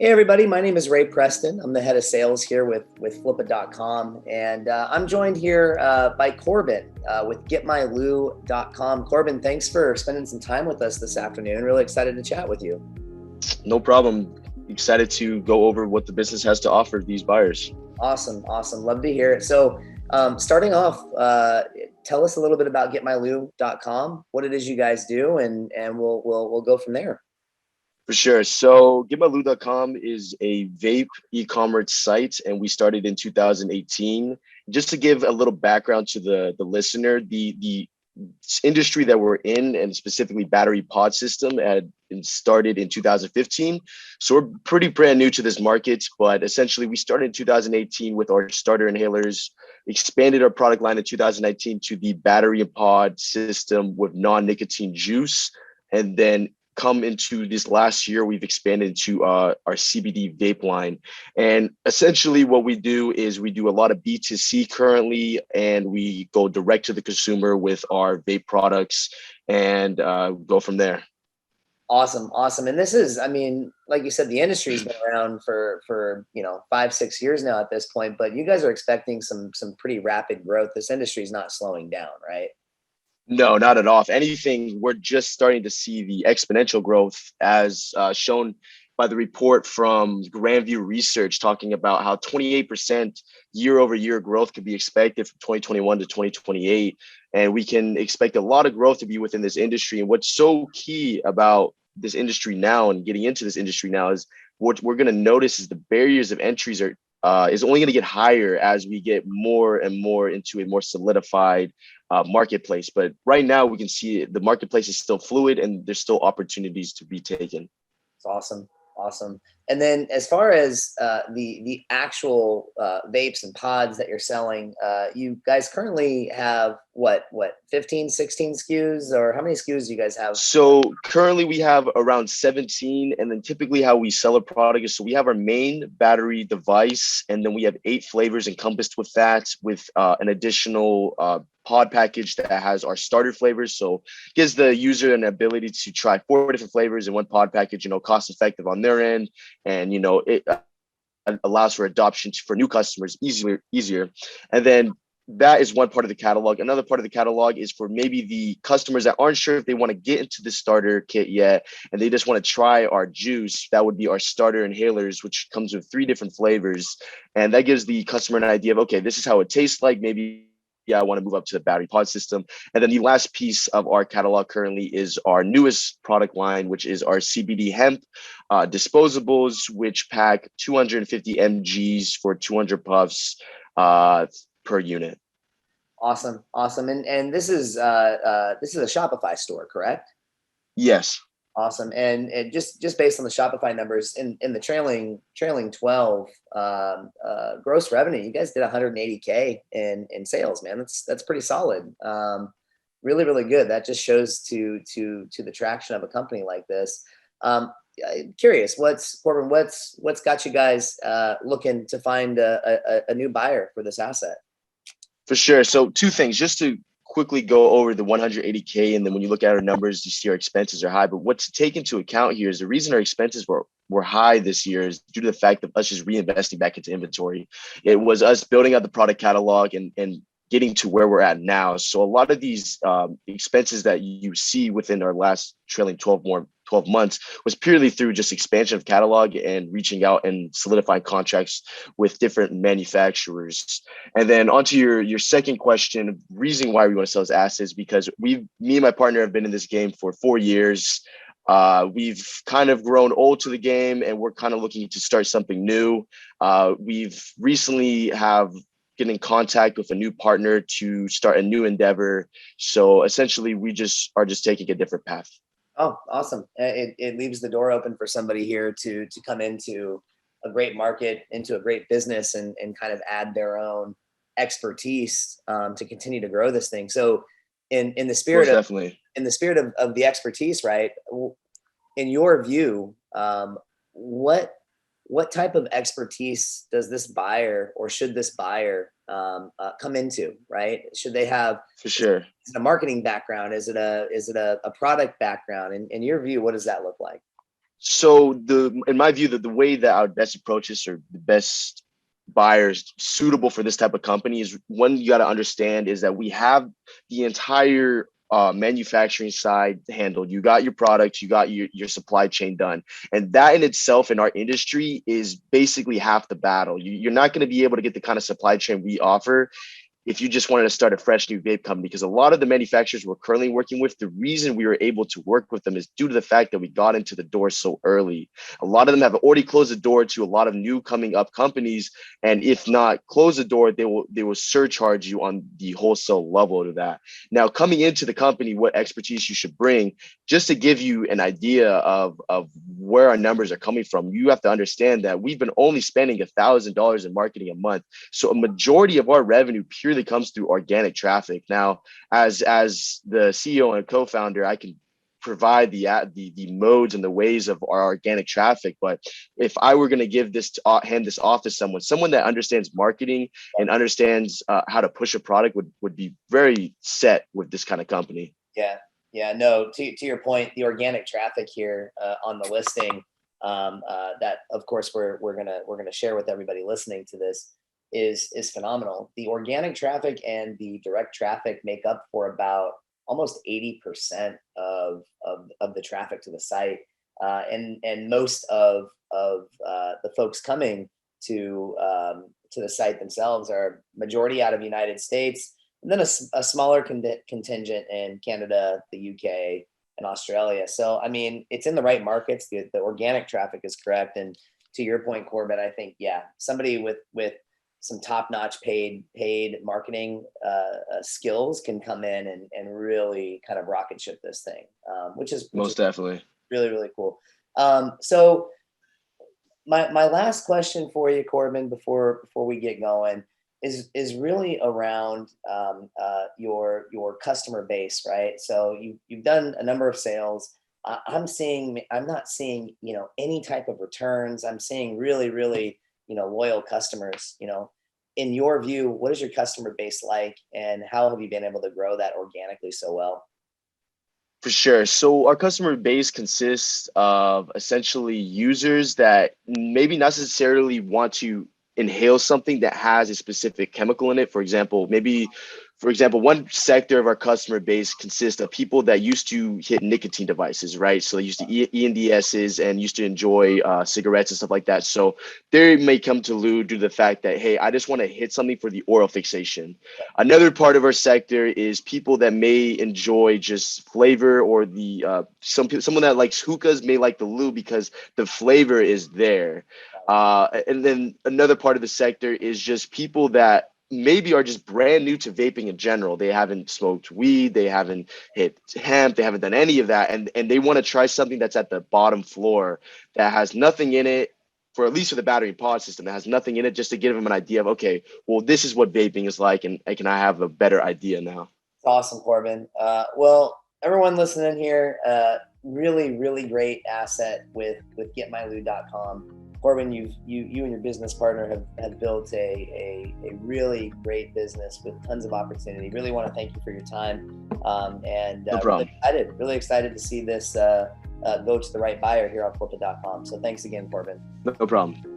Hey everybody, my name is Ray Preston. I'm the head of sales here with Flipit.com, and I'm joined here by Corbin with GetMyLU.com. Corbin, thanks for spending some time with us this afternoon. Really excited to chat with you. No problem. Excited to go over what the business has to offer these buyers. Awesome. Love to hear it. So starting off, tell us a little bit about GetMyLU.com, what it is you guys do, and we'll go from there. For sure. So GetMyLU.com is a vape e-commerce site, and we started in 2018. Just to give a little background to the listener, the industry that we're in, and specifically battery pod system, had been started in 2015. So we're pretty brand new to this market, but essentially we started in 2018 with our starter inhalers, expanded our product line in 2019 to the battery pod system with non-nicotine juice, and then come into this last year, we've expanded to our CBD vape line. And essentially what we do is we do a lot of B2C currently, and we go direct to the consumer with our vape products and go from there. Awesome. And this is, I mean, like you said, the industry's been around for 5-6 years now at this point, but you guys are expecting some pretty rapid growth. This industry is not slowing down, right? No, not at all. If anything, we're just starting to see the exponential growth as shown by the report from Grandview Research, talking about how 28% year over year growth could be expected from 2021 to 2028. And we can expect a lot of growth to be within this industry. And what's so key about this industry now and getting into this industry now is what we're going to notice is the barriers of entries is only going to get higher as we get more and more into a more solidified marketplace. But right now we can see the marketplace is still fluid and there's still opportunities to be taken. It's awesome. And then as far as the actual vapes and pods that you're selling, you guys currently have what 15, 16 SKUs, or how many SKUs do you guys have? So currently we have around 17, and then typically how we sell a product is, so we have our main battery device, and then we have 8 flavors encompassed with that, with an additional pod package that has our starter flavors. So gives the user an ability to try 4 different flavors in one pod package, cost effective on their end. And, it allows for adoption for new customers easier. And then that is one part of the catalog. Another part of the catalog is for maybe the customers that aren't sure if they want to get into the starter kit yet, and they just want to try our juice. That would be our starter inhalers, which comes with 3 different flavors. And that gives the customer an idea of, okay, this is how it tastes like. Maybe I want to move up to the battery pod system. And then the last piece of our catalog currently is our newest product line, which is our CBD hemp disposables, which pack 250 mgs for 200 puffs per unit. Awesome. And this is a Shopify store, correct? Yes. Awesome. And just based on the Shopify numbers in the trailing 12 gross revenue, you guys did 180K in sales, man. That's pretty solid. Really, really good. That just shows to the traction of a company like this. Curious, Corbin, what's got you guys looking to find a new buyer for this asset? For sure. So 2 things, just to quickly go over the 180K, and then when you look at our numbers, you see our expenses are high. But what's to take into account here is the reason our expenses were high this year is due to the fact of us just reinvesting back into inventory. It was us building out the product catalog and getting to where we're at now. So a lot of these expenses that you see within our last trailing 12 months was purely through just expansion of catalog and reaching out and solidifying contracts with different manufacturers. And then onto your second question, reason why we want to sell this assets, because me and my partner have been in this game for 4 years. We've kind of grown old to the game, and we're kind of looking to start something new. We've recently get in contact with a new partner to start a new endeavor. So essentially we are just taking a different path. Oh, awesome. It leaves the door open for somebody here to come into a great market, into a great business, and kind of add their own expertise to continue to grow this thing. So in the spirit Most of definitely. In the spirit of the expertise, right? In your view, what type of expertise does this buyer, or should this buyer come into, right? Should they have, for sure, is it a marketing background? Is it a product background? In your view, what does that look like? So in my view, the way that I would best approach this, or the best buyers suitable for this type of company, is one you got to understand is that we have the entire manufacturing side handled. You got your products, you got your supply chain done. And that in itself in our industry is basically half the battle. You're not going to be able to get the kind of supply chain we offer if you just wanted to start a fresh new vape company, because a lot of the manufacturers we're currently working with, the reason we were able to work with them is due to the fact that we got into the door so early. A lot of them have already closed the door to a lot of new coming up companies, and if not close the door, they will surcharge you on the wholesale level to that. Now, coming into the company, what expertise you should bring, just to give you an idea of where our numbers are coming from, you have to understand that we've been only spending $1,000 in marketing a month. So a majority of our revenue purely comes through organic traffic. Now, as the CEO and co-founder, I can provide the modes and the ways of our organic traffic. But if I were going to give this hand this off to someone that understands marketing and understands how to push a product, would be very set with this kind of company. Yeah. Yeah. No, to your point, the organic traffic here on the listing, that of course we're gonna share with everybody listening to this, is phenomenal. The organic traffic and the direct traffic make up for about almost 80% of the traffic to the site, and most of the folks coming to the site themselves are majority out of the United States, and then a smaller contingent in Canada, the UK, and Australia. So I mean, it's in the right markets. The organic traffic is correct, and to your point, Corbin, I think somebody with some top-notch paid marketing skills can come in and really kind of rocket ship this thing, which is Most definitely. really, really cool. So my last question for you, Corbin, before we get going, is really around your customer base, right? So you've done a number of sales. I'm not seeing any type of returns. I'm seeing really loyal customers. In your view, what is your customer base like, and how have you been able to grow that organically so well? For sure. So our customer base consists of essentially users that maybe not necessarily want to inhale something that has a specific chemical in it. For example, one sector of our customer base consists of people that used to hit nicotine devices, right? So they used to eat ENDSs and used to enjoy cigarettes and stuff like that. So they may come to LUU due to the fact that, hey, I just want to hit something for the oral fixation. Another part of our sector is people that may enjoy just flavor, or the someone that likes hookahs may like the LUU because the flavor is there. And then another part of the sector is just people that maybe are just brand new to vaping in general. They haven't smoked weed, they haven't hit hemp, they haven't done any of that, and they want to try something that's at the bottom floor, that has nothing in it, for at least for the battery and pod system, that has nothing in it, just to give them an idea of, okay, well, this is what vaping is like, and can I have a better idea now? It's awesome, Corbin. Well, everyone listening here, really great asset with getmyloo.com. Corbin, you and your business partner have built a really great business with tons of opportunity. Really want to thank you for your time, and No problem. really excited to see this go to the right buyer here on flipit.com. So thanks again, Corbin. No problem.